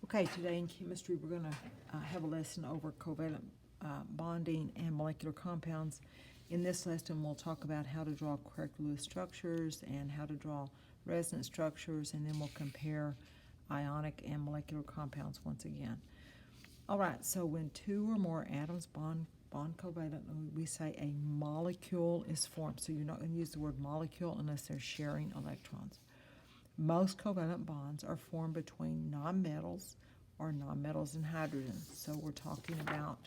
Okay, today in chemistry we're going to have a lesson over covalent bonding and molecular compounds. In this lesson we'll talk about how to draw correct Lewis structures and how to draw resonance structures, and then we'll compare ionic and molecular compounds once again. All right, so when two or more atoms bond covalently, we say a molecule is formed. So you're not going to use the word molecule unless they're sharing electrons. Most covalent bonds are formed between nonmetals or nonmetals and hydrogen. So we're talking about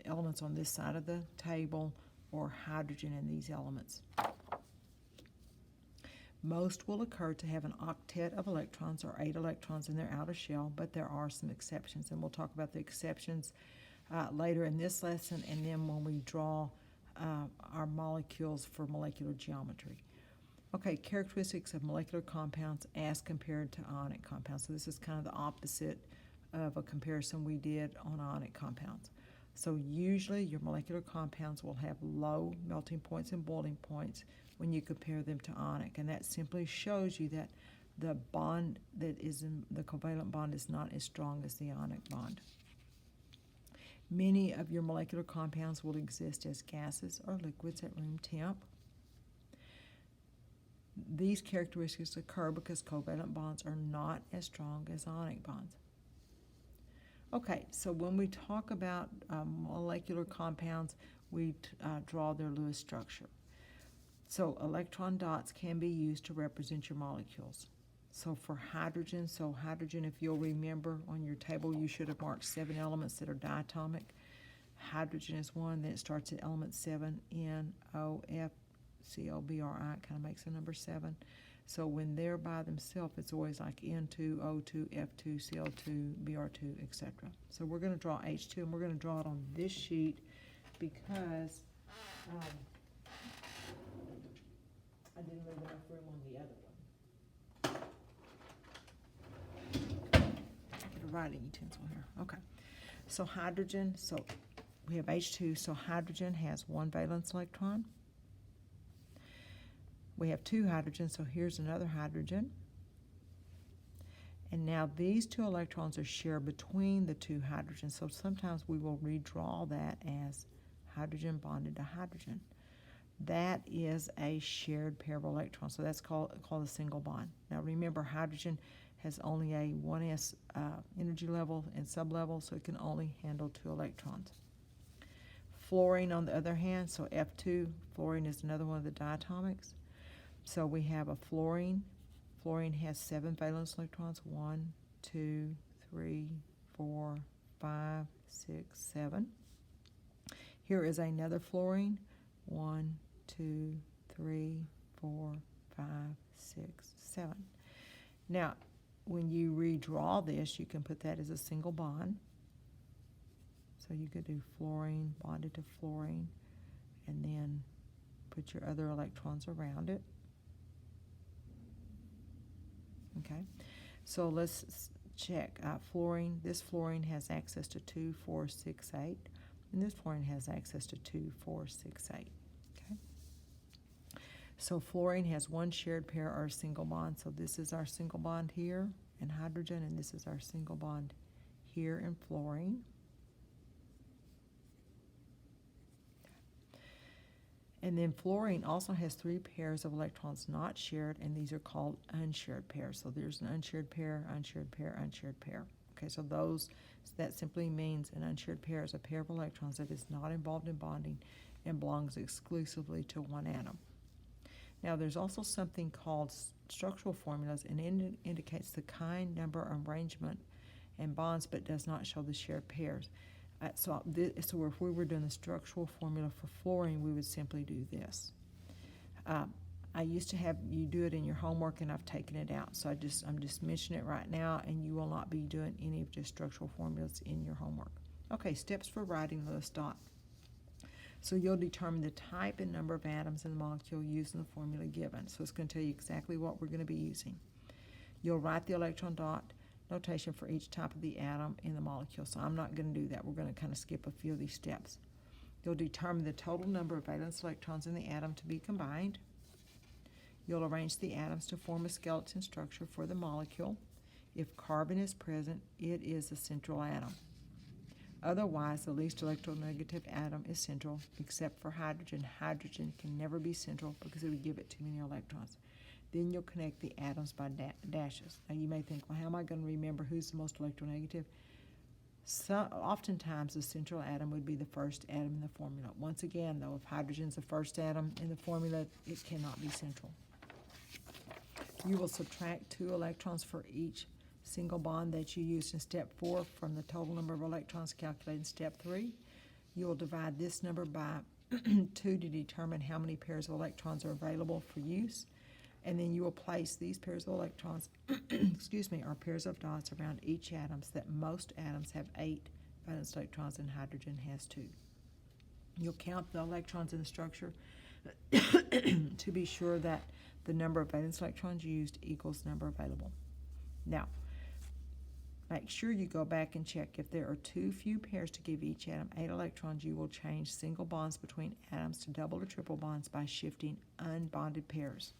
elements on this side of the table or hydrogen in these elements. Most will occur to have an octet of electrons or 8 electrons in their outer shell, but there are some exceptions, and we'll talk about the exceptions later in this lesson and then when we draw our molecules for molecular geometry. Okay, characteristics of molecular compounds as compared to ionic compounds. So this is kind of the opposite of a comparison we did on ionic compounds. So usually your molecular compounds will have low melting points and boiling points when you compare them to ionic, and that simply shows you that the bond that is in the covalent bond is not as strong as the ionic bond. Many of your molecular compounds will exist as gases or liquids at room temp. These characteristics occur because covalent bonds are not as strong as ionic bonds. Okay, so when we talk about molecular compounds, we draw their Lewis structure. So electron dots can be used to represent your molecules. So for hydrogen, if you'll remember on your table, you should have marked 7 elements that are diatomic. Hydrogen is one, then it starts at element 7, N, O, F, C, O, B, R, I, it kind of makes the number 7. So when they're by themselves, it's always like N2, O2, F2, Cl2, Br2, etc. So we're going to draw H2, and we're going to draw it on this sheet because I didn't leave enough room on the other one. Get a writing utensil here. Okay. So hydrogen, so we have H2, so hydrogen has 1 valence electron. We have 2 hydrogens, so here's another hydrogen. And now these 2 electrons are shared between the 2 hydrogens, so sometimes we will redraw that as hydrogen bonded to hydrogen. That is a shared pair of electrons, so that's called a single bond. Now remember, hydrogen has only a 1s energy level and sublevel, so it can only handle 2 electrons. Fluorine, on the other hand, so F2, fluorine is another one of the diatomics. So we have a fluorine. Fluorine has 7 valence electrons. 1, 2, 3, 4, 5, 6, 7. Here is another fluorine. 1, 2, 3, 4, 5, 6, 7. Now, when you redraw this, you can put that as a single bond. So you could do fluorine bonded to fluorine, and then put your other electrons around it. Okay, so let's check. Fluorine, this fluorine has access to 2, 4, 6, 8, and this fluorine has access to 2, 4, 6, 8. Okay, so fluorine has 1 shared pair or a single bond. So this is our single bond here in hydrogen, and this is our single bond here in fluorine. And then fluorine also has 3 pairs of electrons not shared, and these are called unshared pairs. So there's an unshared pair, unshared pair, unshared pair. Okay, so that simply means an unshared pair is a pair of electrons that is not involved in bonding and belongs exclusively to one atom. Now there's also something called structural formulas, and it indicates the kind, number, arrangement, and bonds, but does not show the shared pairs. So if we were doing the structural formula for fluorine, we would simply do this. I used to have you do it in your homework, and I've taken it out. So I'm just mentioning it right now, and you will not be doing any of the structural formulas in your homework. Okay, steps for writing Lewis dot. So you'll determine the type and number of atoms in the molecule using the formula given. So it's going to tell you exactly what we're going to be using. You'll write the electron dot notation for each type of the atom in the molecule. So I'm not going to do that. We're going to kind of skip a few of these steps. You'll determine the total number of valence electrons in the atom to be combined. You'll arrange the atoms to form a skeleton structure for the molecule. If carbon is present, it is a central atom. Otherwise, the least electronegative atom is central, except for hydrogen. Hydrogen can never be central because it would give it too many electrons. Then you'll connect the atoms by dashes. Now you may think, well, how am I going to remember who's the most electronegative? Oftentimes, the central atom would be the first atom in the formula. Once again, though, if hydrogen's the first atom in the formula, it cannot be central. You will subtract 2 electrons for each single bond that you used in step 4 from the total number of electrons calculated in step 3. You will divide this number by 2 to determine how many pairs of electrons are available for use. And then you will place these pairs of electrons, or pairs of dots around each atom, so that most atoms have 8 valence electrons and hydrogen has 2. You'll count the electrons in the structure to be sure that the number of valence electrons used equals number available. Now, make sure you go back and check. If there are too few pairs to give each atom 8 electrons, you will change single bonds between atoms to double or triple bonds by shifting unbonded pairs.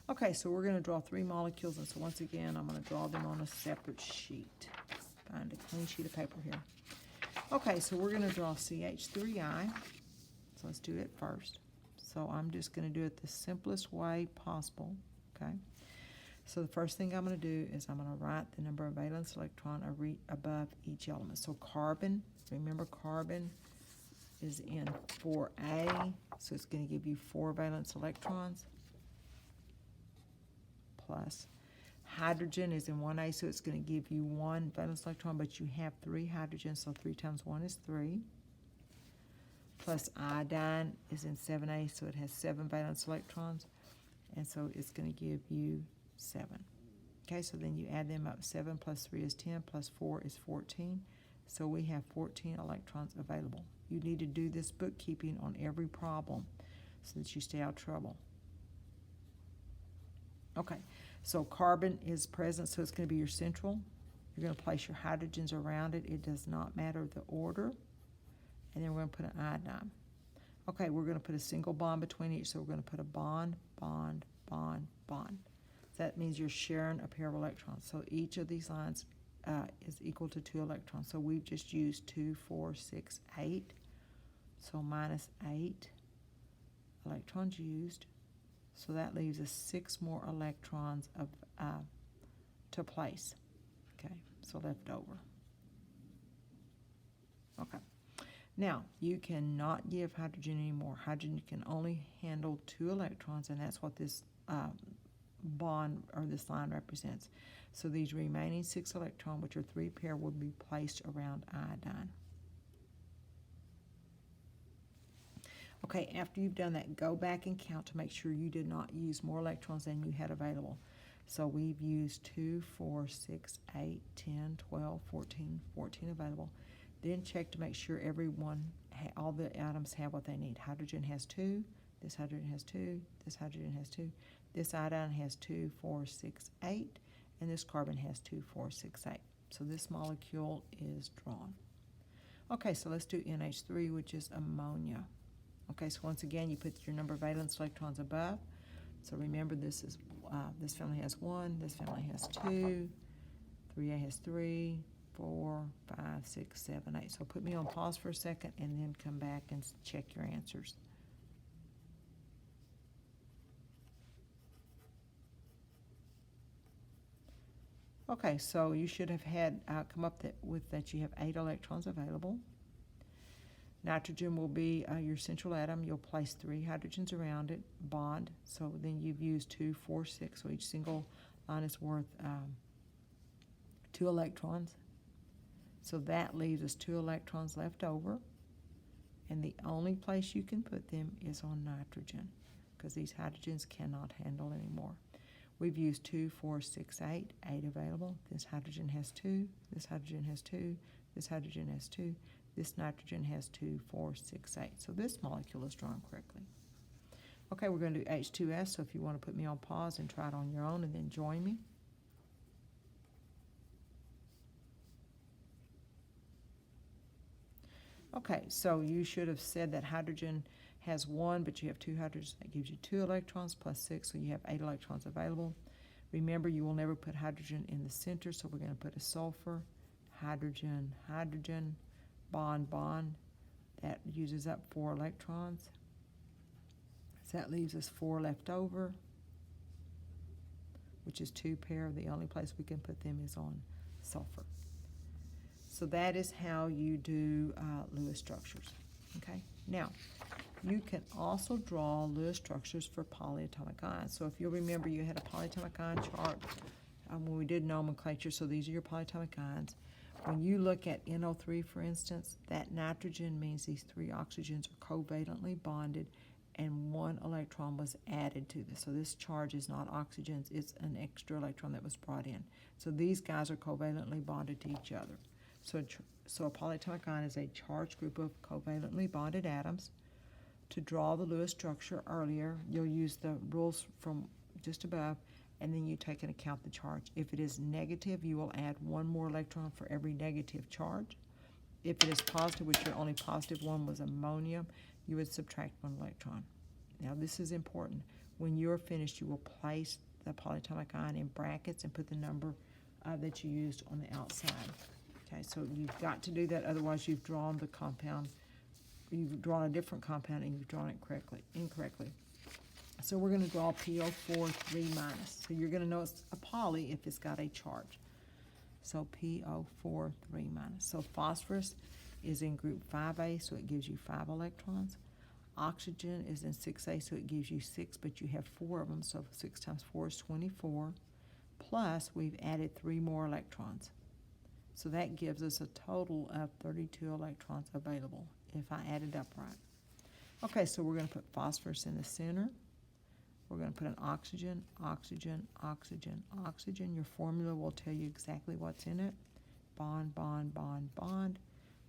Okay, so we're going to draw 3 molecules, and so once again, I'm going to draw them on a separate sheet. Find a clean sheet of paper here. Okay, so we're going to draw CH3I. So let's do it first. So I'm just going to do it the simplest way possible, okay? So the first thing I'm going to do is I'm going to write the number of valence electron above each element. So carbon, remember carbon is in 4A, so it's going to give you 4 valence electrons. Plus hydrogen is in 1A, so it's going to give you 1 valence electron, but you have 3 hydrogens, so 3 times 1 is 3. Plus iodine is in 7A, so it has 7 valence electrons, and so it's going to give you 7. Okay, so then you add them up. 7 plus 3 is 10, plus 4 is 14, so we have 14 electrons available. You need to do this bookkeeping on every problem so that you stay out of trouble. Okay, so carbon is present, so it's going to be your central. You're going to place your hydrogens around it. It does not matter the order. And then we're going to put an iodine. Okay, we're going to put a single bond between each, so we're going to put a bond, bond, bond, bond. That means you're sharing a pair of electrons. So each of these lines is equal to 2 electrons. So we've just used 2, 4, 6, 8. So minus 8 electrons used. So that leaves us 6 more electrons to place. Okay, so left over. Okay. Now, you cannot give hydrogen anymore. Hydrogen can only handle 2 electrons, and that's what this bond or this line represents. So these remaining 6 electrons, which are 3 pair, will be placed around iodine. Okay, after you've done that, go back and count to make sure you did not use more electrons than you had available. So we've used 2, 4, 6, 8, 10, 12, 14 available. Then check to make sure all the atoms have what they need. Hydrogen has 2, this hydrogen has 2, this hydrogen has 2, this iodine has 2, 4, 6, 8, and this carbon has 2, 4, 6, 8. So this molecule is drawn. Okay, so let's do NH3, which is ammonia. Okay, so once again, you put your number of valence electrons above. So remember, this family has 1, this family has 2, 3A has 3, 4, 5, 6, 7, 8. So put me on pause for a second and then come back and check your answers. Okay, so you should have had come up with that you have 8 electrons available. Nitrogen will be your central atom. You'll place 3 hydrogens around it, bond. So then you've used 2, 4, 6. So each single line is worth 2 electrons. So that leaves us 2 electrons left over. And the only place you can put them is on nitrogen, because these hydrogens cannot handle anymore. We've used 2, 4, 6, 8 available. This hydrogen has 2, this hydrogen has 2, this hydrogen has 2. This nitrogen has 2, 4, 6, 8. So this molecule is drawn correctly. Okay, we're going to do H2S, so if you want to put me on pause and try it on your own and then join me. Okay, so you should have said that hydrogen has 1, but you have 2 hydrogens. That gives you 2 electrons plus 6, so you have 8 electrons available. Remember, you will never put hydrogen in the center, so we're going to put a sulfur, hydrogen, hydrogen, bond, bond. That uses up 4 electrons. So that leaves us 4 left over, which is 2 pair. The only place we can put them is on sulfur. So that is how you do Lewis structures. Okay. Now, you can also draw Lewis structures for polyatomic ions. So if you'll remember, you had a polyatomic ion chart when we did nomenclature. So these are your polyatomic ions. When you look at NO3, for instance, that nitrogen means these 3 oxygens are covalently bonded and 1 electron was added to this. So this charge is not oxygens, it's an extra electron that was brought in. So these guys are covalently bonded to each other. So a polyatomic ion is a charged group of covalently bonded atoms. To draw the Lewis structure earlier, you'll use the rules from just above, and then you take into account the charge. If it is negative, you will add 1 more electron for every negative charge. If it is positive, which your only positive one was ammonium, you would subtract 1 electron. Now this is important. When you're finished, you will place the polyatomic ion in brackets and put the number that you used on the outside. Okay, so you've got to do that, otherwise you've drawn the compound, you've drawn a different compound and you've drawn it incorrectly. So we're going to draw PO4 3 minus. So you're going to know it's a poly if it's got a charge. So PO4 3 minus. So phosphorus is in group 5A, so it gives you 5 electrons. Oxygen is in 6A, so it gives you 6, but you have 4 of them, so 6 times 4 is 24. Plus, we've added 3 more electrons. So that gives us a total of 32 electrons available, if I added up right. Okay, so we're going to put phosphorus in the center. We're going to put an oxygen, oxygen, oxygen, oxygen. Your formula will tell you exactly what's in it. Bond, bond, bond, bond.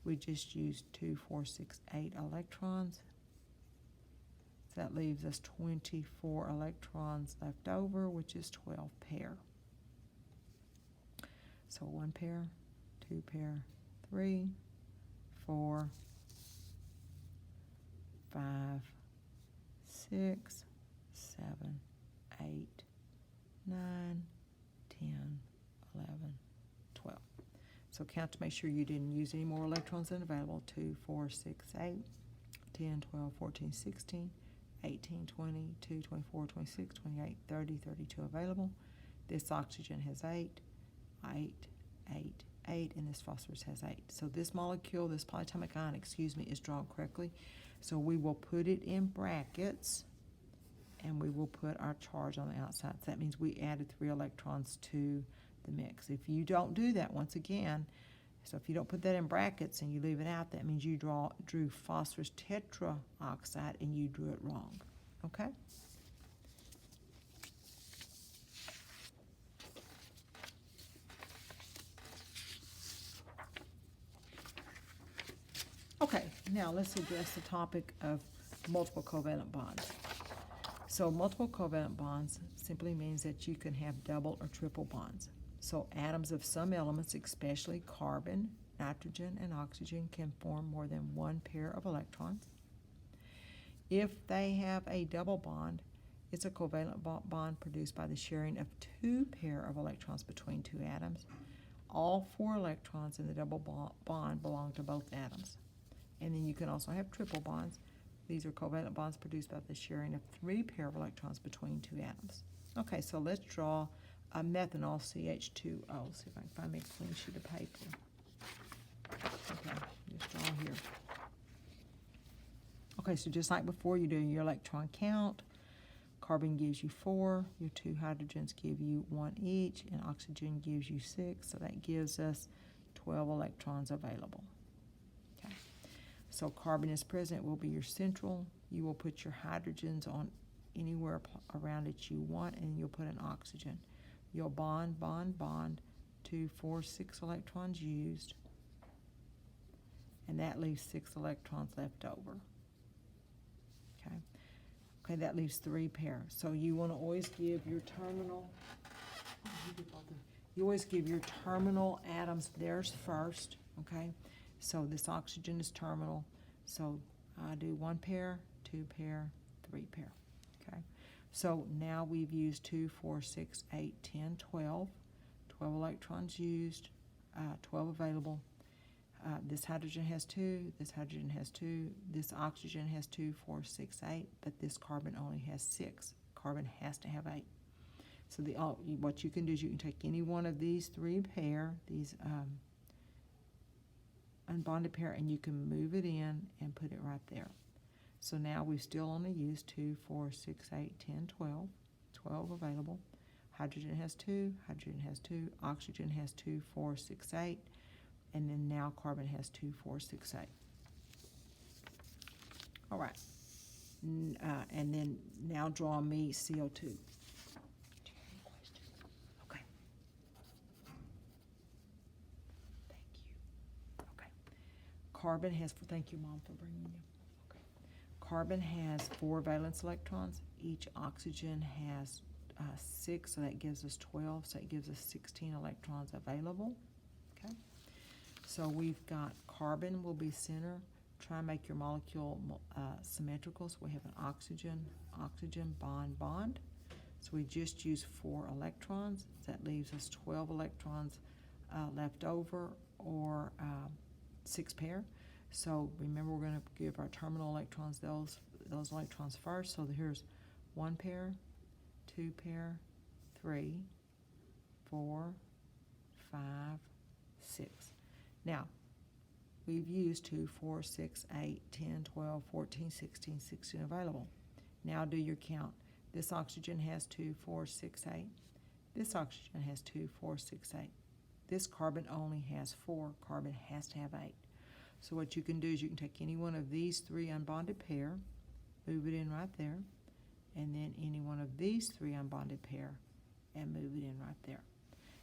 We just used 2, 4, 6, 8 electrons. So that leaves us 24 electrons left over, which is 12 pair. So 1 pair, 2 pair, 3, 4, 5, 6, 7, 8, 9, 10, 11, 12. So count to make sure you didn't use any more electrons than available. 2, 4, 6, 8, 10, 12, 14, 16, 18, 20, 22, 24, 26, 28, 30, 32 available. This oxygen has 8, 8, 8, 8, and this phosphorus has 8. So this molecule, this polyatomic ion, is drawn correctly. So we will put it in brackets, and we will put our charge on the outside. So that means we added 3 electrons to the mix. If you don't do that, once again, so if you don't put that in brackets and you leave it out, that means you drew phosphorus tetraoxide and you drew it wrong. Okay? Okay, now let's address the topic of multiple covalent bonds. So multiple covalent bonds simply means that you can have double or triple bonds. So atoms of some elements, especially carbon, nitrogen, and oxygen, can form more than 1 pair of electrons. If they have a double bond, it's a covalent bond produced by the sharing of 2 pair of electrons between 2 atoms. All 4 electrons in the double bond belong to both atoms. And then you can also have triple bonds. These are covalent bonds produced by the sharing of 3 pair of electrons between 2 atoms. Okay, so let's draw a methanol CH2O. See if I can find me a clean sheet of paper. Okay, just draw here. Okay, so just like before, you do your electron count. Carbon gives you 4, your 2 hydrogens give you 1 each, and oxygen gives you 6, so that gives us 12 electrons available. Okay, so carbon is present, will be your central. You will put your hydrogens on anywhere around it you want, and you'll put an oxygen. You'll bond, bond, bond, 2, 4, 6 electrons used, and that leaves 6 electrons left over. Okay. Okay, that leaves 3 pairs. So you want to always give your terminal, you always give your terminal atoms theirs first, okay? So this oxygen is terminal. So I do 1 pair, 2 pair, 3 pair. Okay, so now we've used 2, 4, 6, 8, 10, 12. 12 electrons used, 12 available. This hydrogen has 2, this hydrogen has 2, this oxygen has 2, 4, 6, 8, but this carbon only has 6. Carbon has to have 8. So what you can do is you can take any one of these 3 pair, these unbonded pair, and you can move it in and put it right there. So now we've still only used 2, 4, 6, 8, 10, 12. 12 available. Hydrogen has 2, hydrogen has 2, oxygen has 2, 4, 6, 8, and then now carbon has 2, 4, 6, 8. All right, and then now draw me CO2. Do you have any questions? Okay. Thank you. Okay. Carbon has, thank you, Mom, for bringing you. Okay. Carbon has 4 valence electrons. Each oxygen has 6, so that gives us 12, so it gives us 16 electrons available. Okay, so we've got carbon will be center. Try and make your molecule symmetrical. So we have an oxygen, oxygen, bond, bond. So we just use 4 electrons. That leaves us 12 electrons left over, or 6 pair. So remember, we're going to give our terminal electrons those electrons first. So here's 1 pair, 2 pair, 3, 4, 5, 6. Now, we've used 2, 4, 6, 8, 10, 12, 14, 16, 16 available. Now do your count. This oxygen has 2, 4, 6, 8. This oxygen has 2, 4, 6, 8. This carbon only has 4. Carbon has to have 8. So what you can do is you can take any one of these 3 unbonded pair, move it in right there, and then any one of these 3 unbonded pair and move it in right there.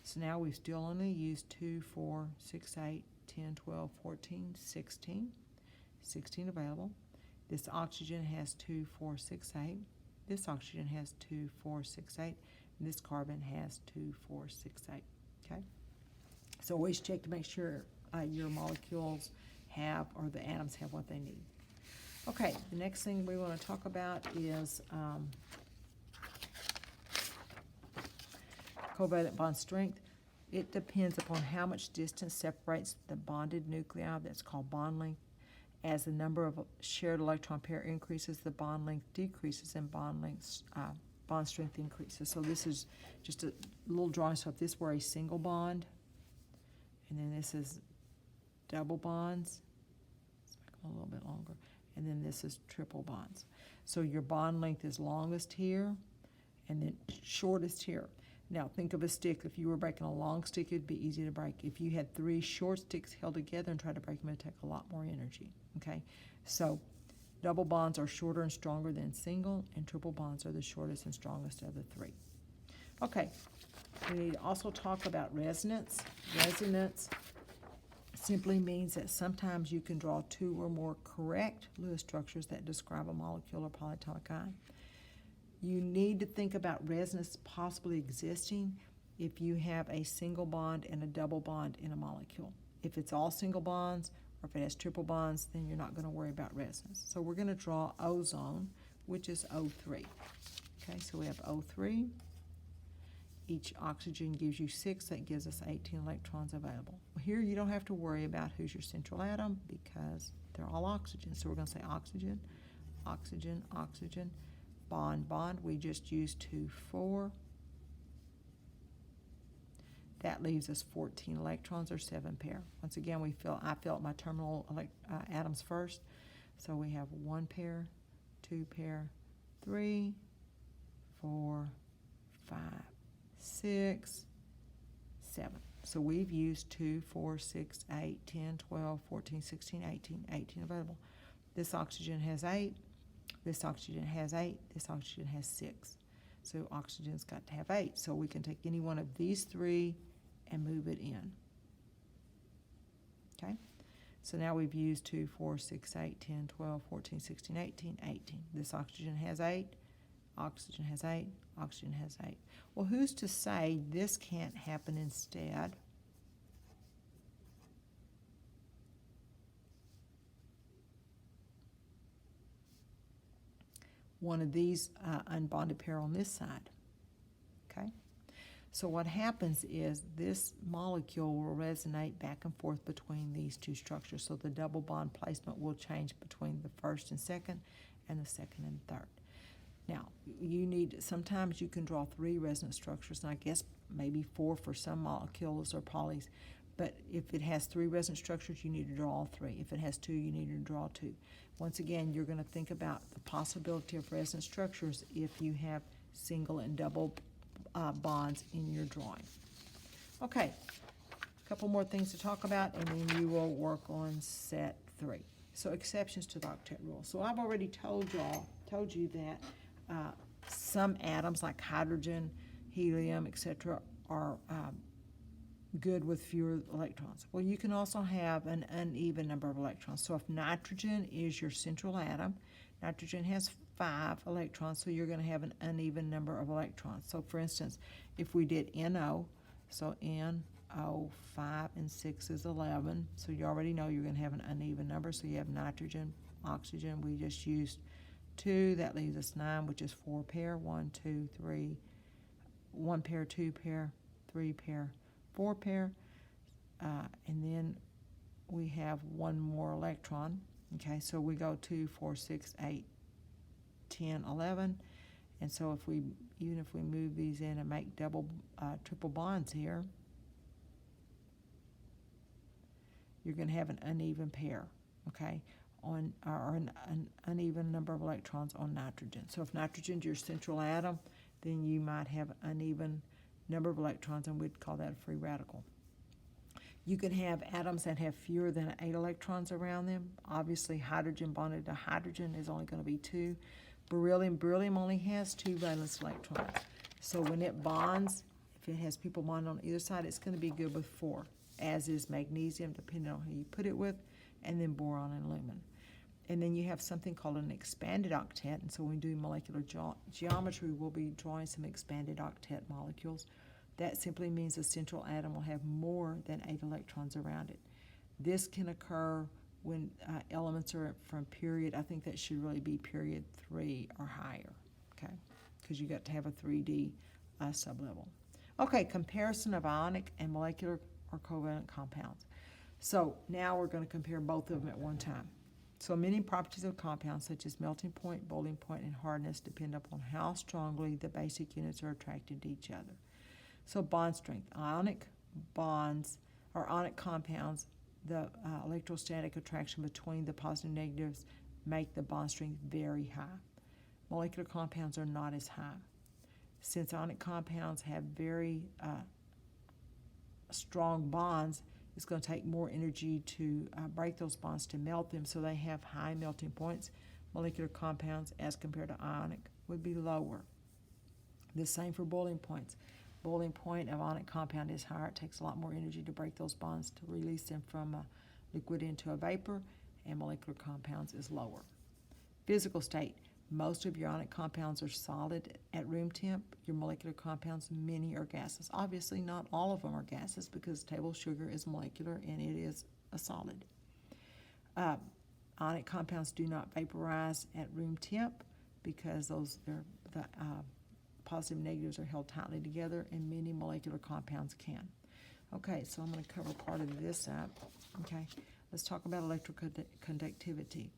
So now we've still only used 2, 4, 6, 8, 10, 12, 14, 16. 16 available. This oxygen has 2, 4, 6, 8. This oxygen has 2, 4, 6, 8. And this carbon has 2, 4, 6, 8. Okay? So always check to make sure your molecules have, or the atoms have, what they need. Okay, the next thing we want to talk about is covalent bond strength. It depends upon how much distance separates the bonded nuclei, that's called bond length. As the number of shared electron pair increases, the bond length decreases and bond strength increases. So this is just a little drawing. So if this were a single bond, and then this is double bonds, let's make them a little bit longer. And then this is triple bonds. So your bond length is longest here, and then shortest here. Now think of a stick. If you were breaking a long stick, it'd be easy to break. If you had 3 short sticks held together and tried to break them, it'd take a lot more energy. Okay, so double bonds are shorter and stronger than single, and triple bonds are the shortest and strongest of the 3. Okay, we need to also talk about resonance. Resonance simply means that sometimes you can draw 2 or more correct Lewis structures that describe a molecule or polyatomic ion. You need to think about resonance possibly existing if you have a single bond and a double bond in a molecule. If it's all single bonds, or if it has triple bonds, then you're not going to worry about resonance. So we're going to draw ozone, which is O3. Okay, so we have O3. Each oxygen gives you 6. That gives us 18 electrons available. Well, here you don't have to worry about who's your central atom because they're all oxygen. So we're going to say oxygen, oxygen, oxygen, bond, bond. We just used 2, 4. That leaves us 14 electrons, or 7 pair. Once again, I felt my terminal atoms first. So we have 1 pair, 2 pair, 3, 4, 5, 6, 7. So we've used 2, 4, 6, 8, 10, 12, 14, 16, 18, 18 available. This oxygen has 8. This oxygen has 8. This oxygen has 6. So oxygen's got to have 8. So we can take any one of these 3 and move it in. Okay? So now we've used 2, 4, 6, 8, 10, 12, 14, 16, 18, 18. This oxygen has 8. Oxygen has 8. Oxygen has 8. Well, who's to say this can't happen instead? one of these unbonded pair on this side, okay? So what happens is this molecule will resonate back and forth between these two structures. So the double bond placement will change between the first and second and the second and third. Now, sometimes you can draw 3 resonance structures, and I guess maybe 4 for some molecules or polys, but if it has 3 resonance structures, you need to draw all 3. If it has 2, you need to draw 2. Once again, you're going to think about the possibility of resonance structures if you have single and double bonds in your drawing. Okay, a couple more things to talk about, and then you will work on set 3. So exceptions to the octet rule. So I've already told you that some atoms like hydrogen, helium, etc. are good with fewer electrons. Well, you can also have an uneven number of electrons. So if nitrogen is your central atom, nitrogen has 5 electrons, so you're going to have an uneven number of electrons. So for instance, if we did NO, so NO, 5 and 6 is 11, so you already know you're going to have an uneven number. So you have nitrogen, oxygen, we just used 2, that leaves us 9, which is 4 pair, 1, 2, 3, 1 pair, 2 pair, 3 pair, 4 pair, and then we have 1 more electron. Okay, so we go 2, 4, 6, 8, 10, 11, and so even if we move these in and make triple bonds here, you're going to have an uneven pair, okay, or an uneven number of electrons on nitrogen. So if nitrogen is your central atom, then you might have an uneven number of electrons, and we'd call that a free radical. You can have atoms that have fewer than 8 electrons around them. Obviously, hydrogen bonded to hydrogen is only going to be 2. Beryllium only has 2 valence electrons. So when it bonds, if it has people bonded on either side, it's going to be good with 4, as is magnesium, depending on who you put it with, and then boron and aluminum. And then you have something called an expanded octet, and so when we do molecular geometry, we'll be drawing some expanded octet molecules. That simply means the central atom will have more than 8 electrons around it. This can occur when elements are from period, I think that should really be period 3 or higher, okay? Because you got to have a 3D sublevel. Okay, comparison of ionic and molecular or covalent compounds. So now we're going to compare both of them at one time. So many properties of compounds, such as melting point, boiling point, and hardness, depend upon how strongly the basic units are attracted to each other. So bond strength, ionic bonds or ionic compounds, the electrostatic attraction between the positive and negatives make the bond strength very high. Molecular compounds are not as high. Since ionic compounds have very strong bonds, it's going to take more energy to break those bonds to melt them, so they have high melting points. Molecular compounds, as compared to ionic, would be lower. The same for boiling points. Boiling point of ionic compound is higher. It takes a lot more energy to break those bonds to release them from a liquid into a vapor, and molecular compounds is lower. Physical state. Most of your ionic compounds are solid at room temp. Your molecular compounds, many are gases. Obviously, not all of them are gases because table sugar is molecular and it is a solid. Ionic compounds do not vaporize at room temp because the positive and negatives are held tightly together, and many molecular compounds can. Okay, so I'm going to cover part of this up. Okay, let's talk about electroconductivity.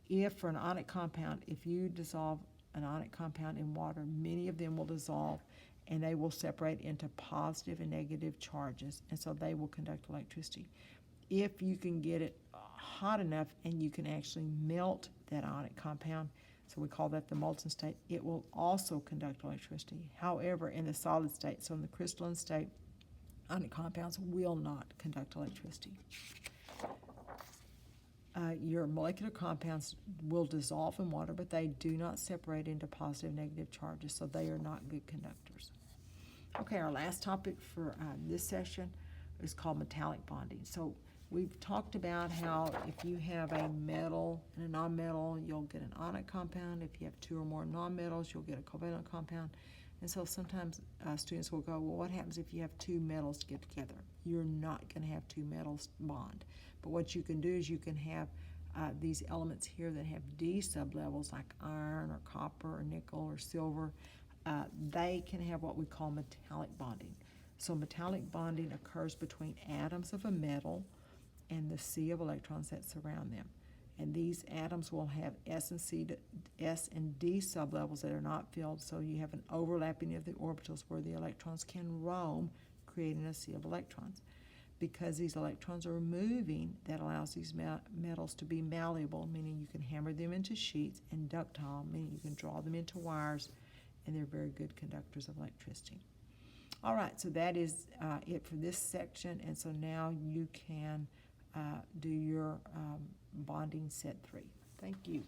If for an ionic compound, if you dissolve an ionic compound in water, many of them will dissolve and they will separate into positive and negative charges, and so they will conduct electricity. If you can get it hot enough and you can actually melt that ionic compound, so we call that the molten state, it will also conduct electricity. However, in the solid state, so in the crystalline state, ionic compounds will not conduct electricity. Your molecular compounds will dissolve in water, but they do not separate into positive and negative charges, so they are not good conductors. Okay, our last topic for this session is called metallic bonding. So we've talked about how if you have a metal and a nonmetal, you'll get an ionic compound. If you have 2 or more nonmetals, you'll get a covalent compound. And so sometimes students will go, well, what happens if you have 2 metals get together? You're not going to have 2 metals bond. But what you can do is you can have these elements here that have D sublevels like iron or copper or nickel or silver, they can have what we call metallic bonding. So metallic bonding occurs between atoms of a metal and the sea of electrons that surround them. And these atoms will have S and D sublevels that are not filled, so you have an overlapping of the orbitals where the electrons can roam, creating a sea of electrons. Because these electrons are moving, that allows these metals to be malleable, meaning you can hammer them into sheets, and ductile, meaning you can draw them into wires, and they're very good conductors of electricity. All right, so that is it for this section, and so now you can do your bonding set 3. Thank you.